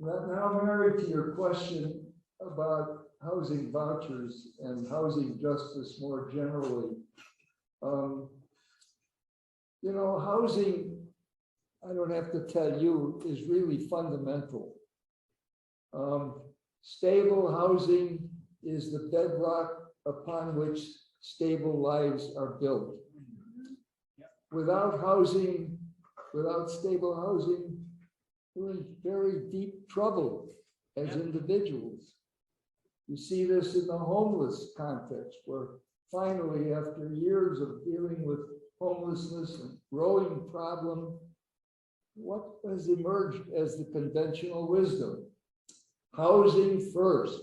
Now, Mary, to your question about housing vouchers and housing justice more generally. You know, housing, I don't have to tell you, is really fundamental. Stable housing is the bedrock upon which stable lives are built. Without housing, without stable housing, we're in very deep trouble as individuals. You see this in the homeless context, where finally, after years of dealing with homelessness and growing problem, what has emerged as the conventional wisdom? Housing first.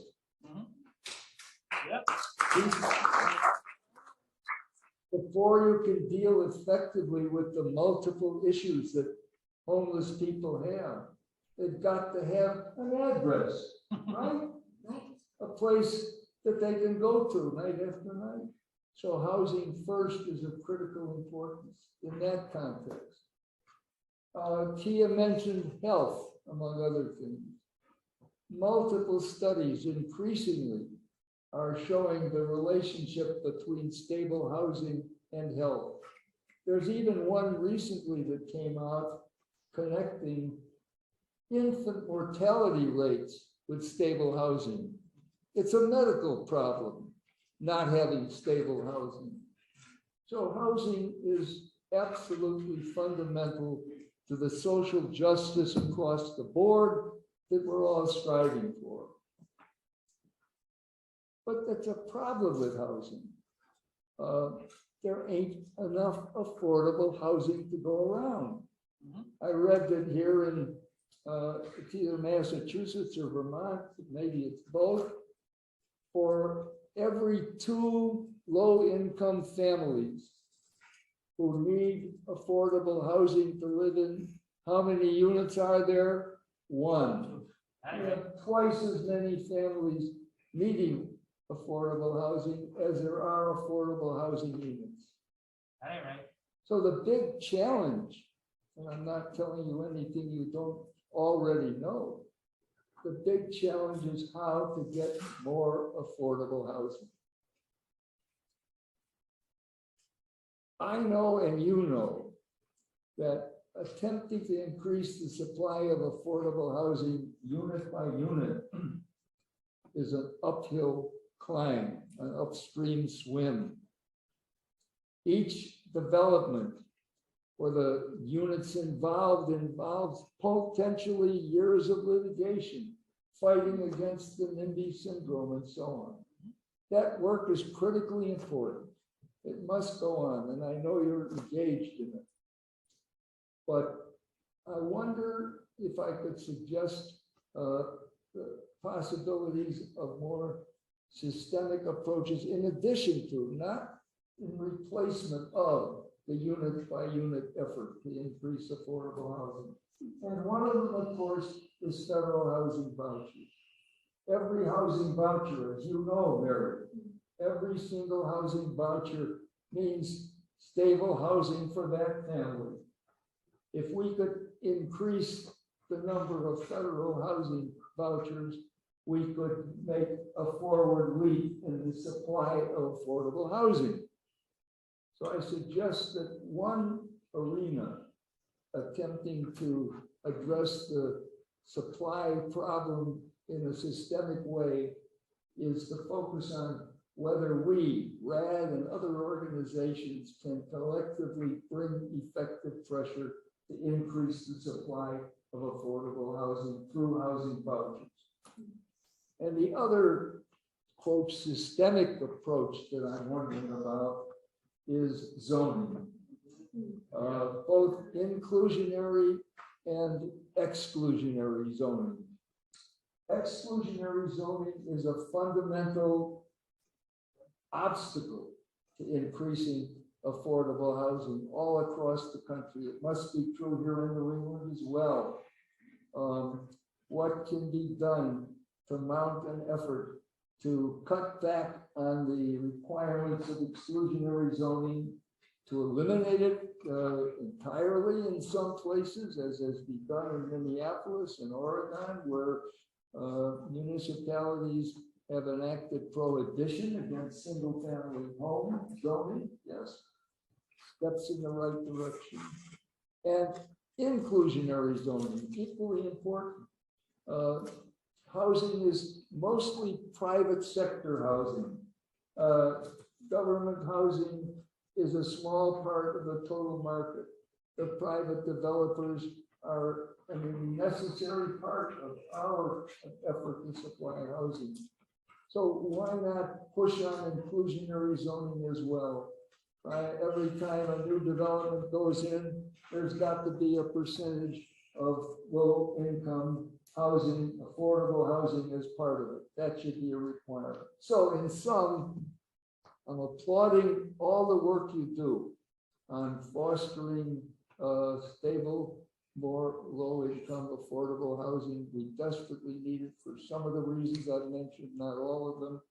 Before you can deal effectively with the multiple issues that homeless people have, they've got to have an address, right? A place that they can go to night after night. So housing first is of critical importance in that context. Tia mentioned health, among other things. Multiple studies increasingly are showing the relationship between stable housing and health. There's even one recently that came out connecting infant mortality rates with stable housing. It's a medical problem, not having stable housing. So housing is absolutely fundamental to the social justice across the board that we're all striving for. But that's a problem with housing. There ain't enough affordable housing to go around. I read that here in it's either Massachusetts or Vermont, maybe it's both, for every 2 low-income families who need affordable housing to live in, how many units are there? 1. We have twice as many families needing affordable housing as there are affordable housing units. Right. So the big challenge, and I'm not telling you anything you don't already know, the big challenge is how to get more affordable housing. I know, and you know, that attempting to increase the supply of affordable housing unit by unit is an uphill climb, an upstream swim. Each development or the units involves potentially years of litigation, fighting against the NIMBY syndrome and so on. That work is critically important. It must go on, and I know you're engaged in it. But I wonder if I could suggest the possibilities of more systemic approaches in addition to, not in replacement of, the unit by unit effort to increase affordable housing. And one of them, of course, is federal housing vouchers. Every housing voucher, as you know, Mary, every single housing voucher means stable housing for that family. If we could increase the number of federal housing vouchers, we could make a forward leap in the supply of affordable housing. So I suggest that one arena attempting to address the supply problem in a systemic way is to focus on whether we, RAD and other organizations, can collectively bring effective pressure to increase the supply of affordable housing through housing vouchers. And the other, quote, systemic approach that I'm wondering about is zoning, both inclusionary and exclusionary zoning. Exclusionary zoning is a fundamental obstacle to increasing affordable housing all across the country. It must be true here in New England as well. What can be done to mount an effort to cut back on the requirements of exclusionary zoning, to eliminate it entirely in some places, as has been done in Minneapolis and Oregon, where municipalities have enacted prohibition against single-family home zoning. Yes, steps in the right direction. And inclusionary zoning, equally important. Housing is mostly private sector housing. Government housing is a small part of the total market. The private developers are a necessary part of our effort to supply housing. So why not push on inclusionary zoning as well? Every time a new development goes in, there's got to be a percentage of low-income housing, affordable housing as part of it. That should be a requirement. So in sum, I'm applauding all the work you do on fostering stable, more low-income, affordable housing. We desperately need it for some of the reasons I've mentioned, not all of them.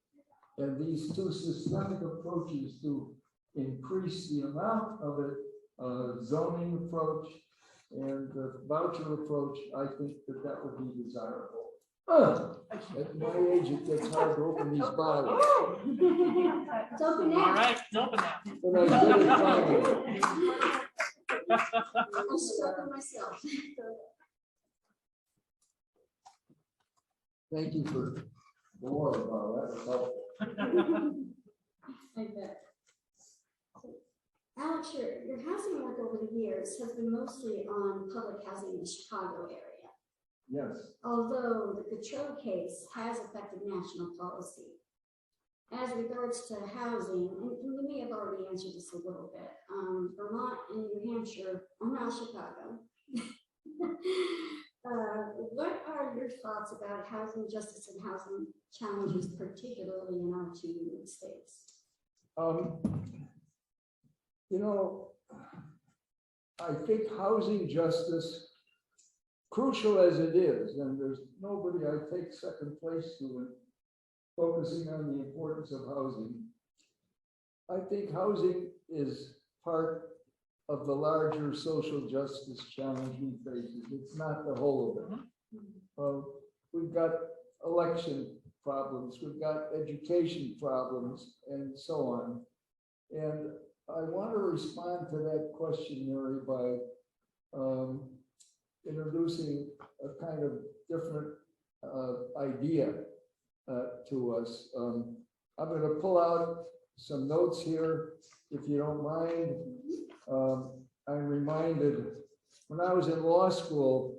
And these two systemic approaches to increase the amount of it, zoning approach and the voucher approach, I think that would be desirable. At my age, it gets hard to open these bottles. It's open now. All right, it's open now. And I did it finally. I'm stuck on myself. Thank you for the water bottle. That was helpful. I bet. Alex, your housing work over the years has been mostly on public housing in the Chicago area. Yes. Although the Gautreaux case has affected national policy. As regards to housing, and you may have already answered this a little bit, Vermont and New Hampshire are not Chicago. What are your thoughts about housing justice and housing challenges, particularly in our two union states? You know, I think housing justice, crucial as it is, and there's nobody I take second place to in focusing on the importance of housing. I think housing is part of the larger social justice challenge we face. It's not the whole of it. We've got election problems, we've got education problems, and so on. And I want to respond to that question, Mary, by introducing a kind of different idea to us. I'm going to pull out some notes here, if you don't mind. I'm reminded when I was in law school,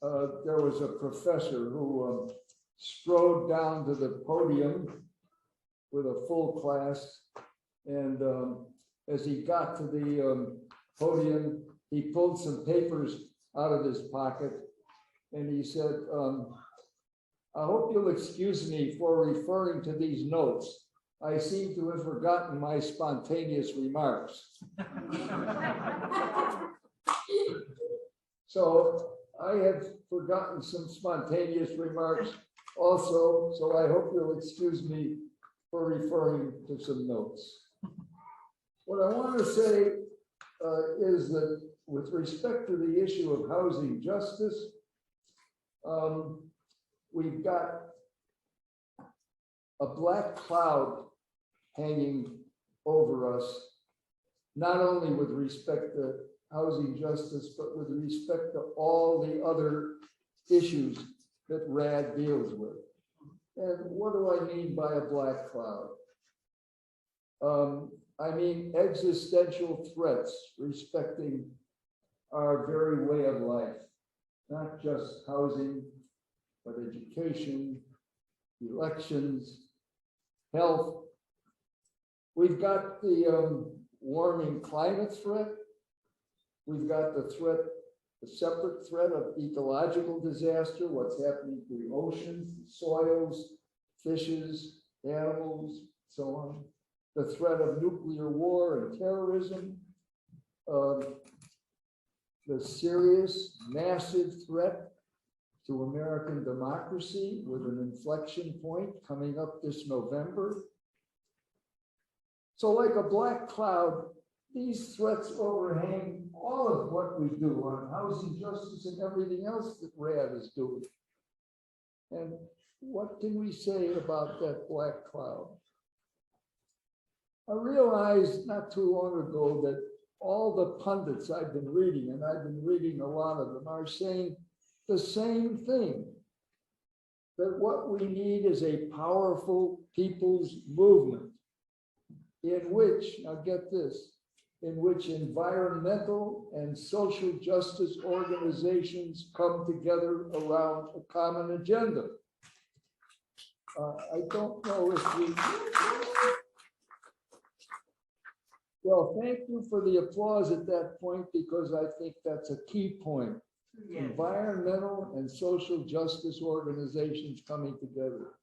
there was a professor who strode down to the podium with a full class, and as he got to the podium, he pulled some papers out of his pocket, and he said, I hope you'll excuse me for referring to these notes. I seem to have forgotten my spontaneous remarks. So I have forgotten some spontaneous remarks also, so I hope you'll excuse me for referring to some notes. What I want to say is that with respect to the issue of housing justice, we've got a black cloud hanging over us, not only with respect to housing justice, but with respect to all the other issues that RAD deals with. And what do I mean by a black cloud? I mean existential threats respecting our very way of life, not just housing, but education, elections, health. We've got the warming climate threat. We've got the threat, the separate threat of ecological disaster, what's happening to the oceans, the soils, fishes, animals, so on. The threat of nuclear war and terrorism, the serious, massive threat to American democracy with an inflection point coming up this November. So like a black cloud, these threats overhang all of what we do on housing justice and everything else that RAD is doing. And what can we say about that black cloud? I realized not too long ago that all the pundits I've been reading, and I've been reading a lot of them, are saying the same thing. That what we need is a powerful people's movement in which, now get this, in which environmental and social justice organizations come together around a common agenda. I don't know if we, well, thank you for the applause at that point, because I think that's a key point. Yeah. Environmental and social justice organizations coming together.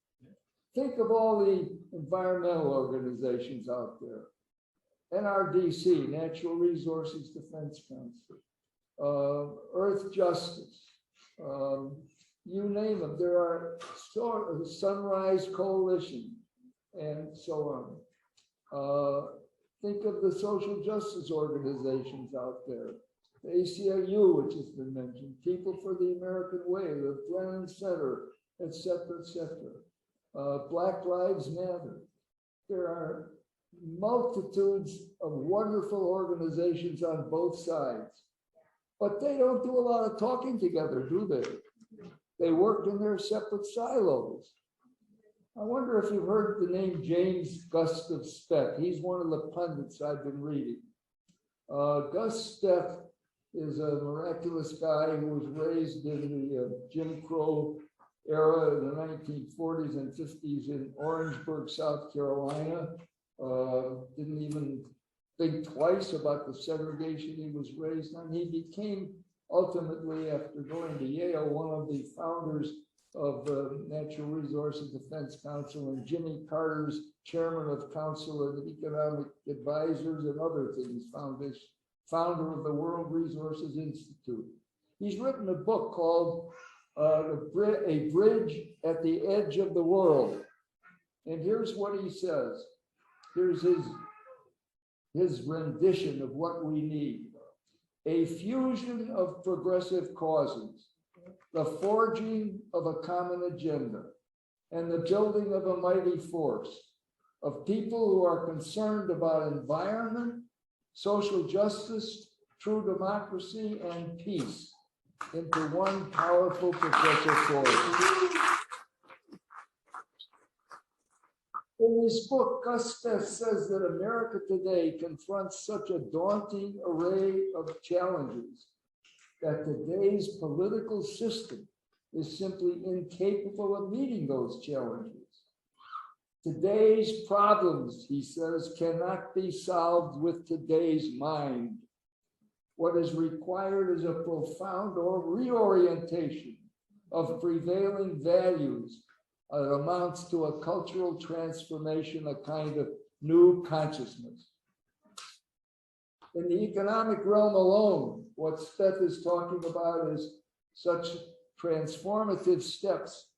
Think of all the environmental organizations out there. NRDC, Natural Resources Defense Council, Earth Justice, you name them. There are Sunrise Coalition and so on. Think of the social justice organizations out there. The ACLU, which has been mentioned, People for the American Way, the Brennan Center, et cetera, et cetera. Black Lives Matter. There are multitudes of wonderful organizations on both sides, but they don't do a lot of talking together, do they? They work in their separate silos. I wonder if you've heard the name James Gustav Speck. He's one of the pundits I've been reading. Gus Speck is a miraculous guy who was raised in the Jim Crow era in the 1940s and 50s in Orangeburg, South Carolina. Didn't even think twice about the segregation he was raised on. He became ultimately, after going to Yale, one of the founders of the Natural Resources Defense Council, and Jimmy Carter's chairman of Council of Economic Advisors and other things, founder of the World Resources Institute. He's written a book called A Bridge at the Edge of the World. And here's what he says. Here's his rendition of what we need. A fusion of progressive causes, the forging of a common agenda, and the building of a mighty force of people who are concerned about environment, social justice, true democracy, and peace into one powerful progressive force. In this book, Gus Speck says that America today confronts such a daunting array of challenges that today's political system is simply incapable of meeting those challenges. Today's problems, he says, cannot be solved with today's mind. What is required is a profound reorientation of prevailing values. It amounts to a cultural transformation, a kind of new consciousness. In the economic realm alone, what Speck is talking about is such transformative steps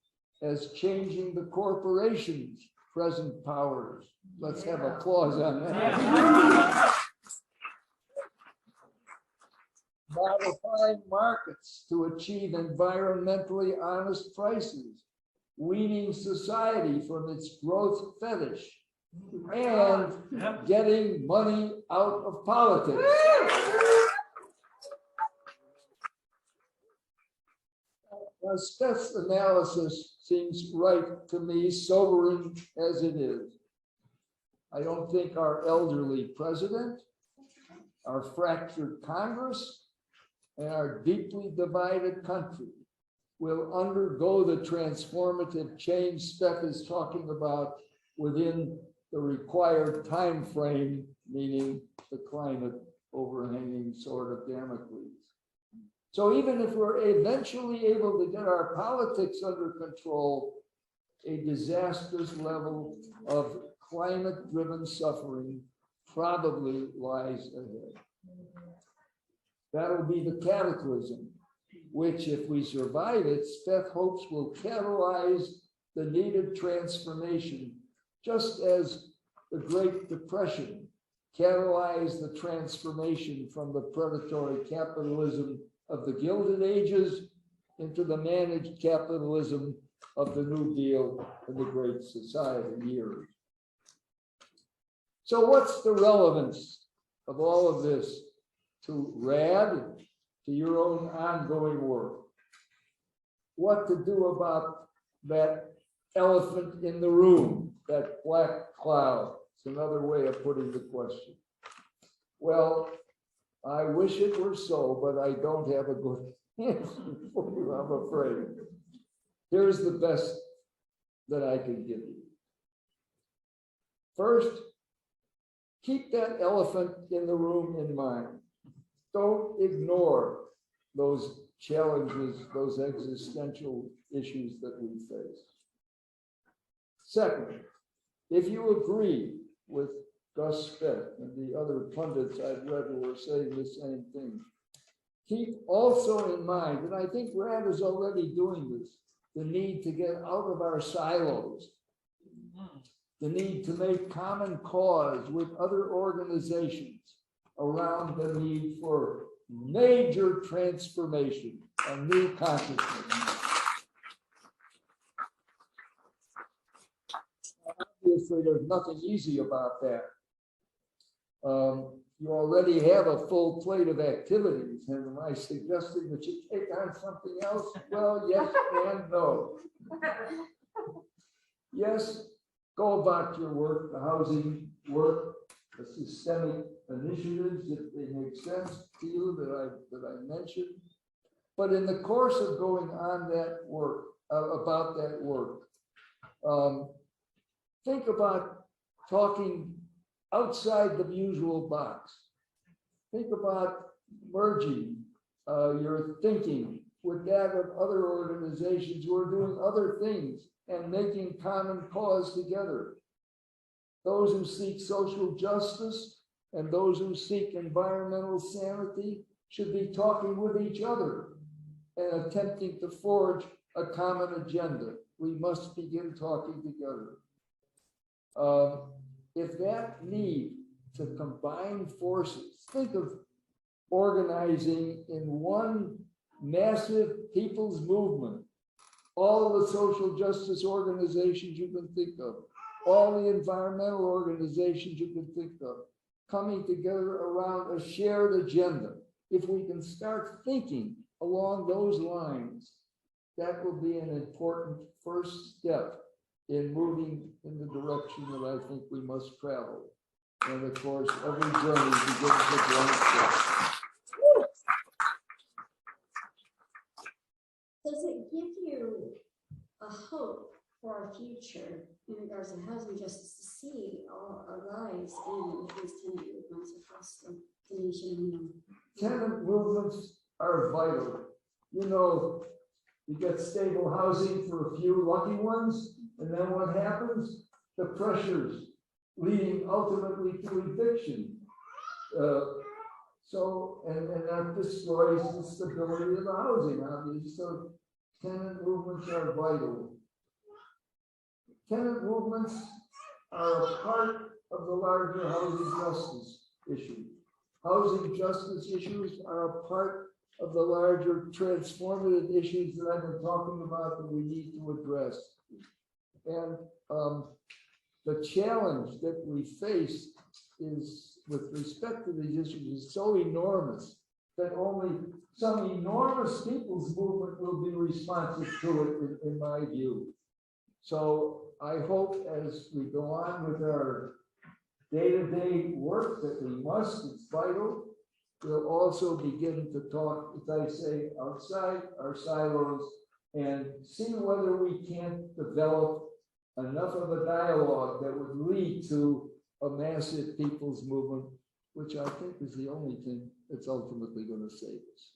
as changing the corporation's present powers. Let's have applause on that. Modifying markets to achieve environmentally honest prices, weaning society from its growth fetish, and getting money out of politics. Now, Speck's analysis seems right to me, sobering as it is. I don't think our elderly president, our fractured Congress, and our deeply divided country will undergo the transformative change Speck is talking about within the required time frame, meaning the climate overhanging sword of Damocles. So even if we're eventually able to get our politics under control, a disastrous level of climate-driven suffering probably lies ahead. That'll be the cataclysm, which, if we survive it, Speck hopes will catalyze the needed transformation, just as the Great Depression catalyze the transformation from the predatory capitalism of the Gilded Ages into the managed capitalism of the New Deal and the Great Society years. So what's the relevance of all of this to RAD, to your own ongoing work? What to do about that elephant in the room, that black cloud? It's another way of putting the question. Well, I wish it were so, but I don't have a good answer for you, I'm afraid. Here's the best that I can give you. First, keep that elephant in the room in mind. Don't ignore those challenges, those existential issues that we face. Second, if you agree with Gus Speck and the other pundits I've read who are saying the same thing, keep also in mind, and I think RAD is already doing this, the need to get out of our silos, the need to make common cause with other organizations around the need for major transformation and new consciousness. Obviously, there's nothing easy about that. You already have a full plate of activities, and am I suggesting that you take on something else? Well, yes and no. Yes, go about your work, the housing work, the systemic initiatives, if they make sense to you that I mentioned. But in the course of going on that work, about that work, think about talking outside the usual box. Think about merging your thinking with that of other organizations who are doing other things and making common cause together. Those who seek social justice and those who seek environmental sanity should be talking with each other and attempting to forge a common agenda. We must begin talking together. If that need to combine forces, think of organizing in one massive people's movement, all the social justice organizations you can think of, all the environmental organizations you can think of, coming together around a shared agenda. If we can start thinking along those lines, that will be an important first step in moving in the direction that I think we must travel. And of course, every journey begins with one step. Does it give you a hope for our future in regards to housing justice to see all our lives and these tenant movements across the nation? Tenant movements are vital. You know, you get stable housing for a few lucky ones, and then what happens? The pressures leading ultimately to eviction. And that destroys the stability of the housing, obviously. So tenant movements are vital. Tenant movements are a part of the larger housing justice issue. Housing justice issues are a part of the larger transformative issues that I've been talking about that we need to address. And the challenge that we face is, with respect to these issues, is so enormous that only some enormous people's movement will be responsive to it, in my view. So I hope as we go on with our day-to-day work that we must, it's vital, we'll also begin to talk, as I say, outside our silos and see whether we can't develop enough of a dialogue that would lead to a massive people's movement, which I think is the only thing that's ultimately going to save us.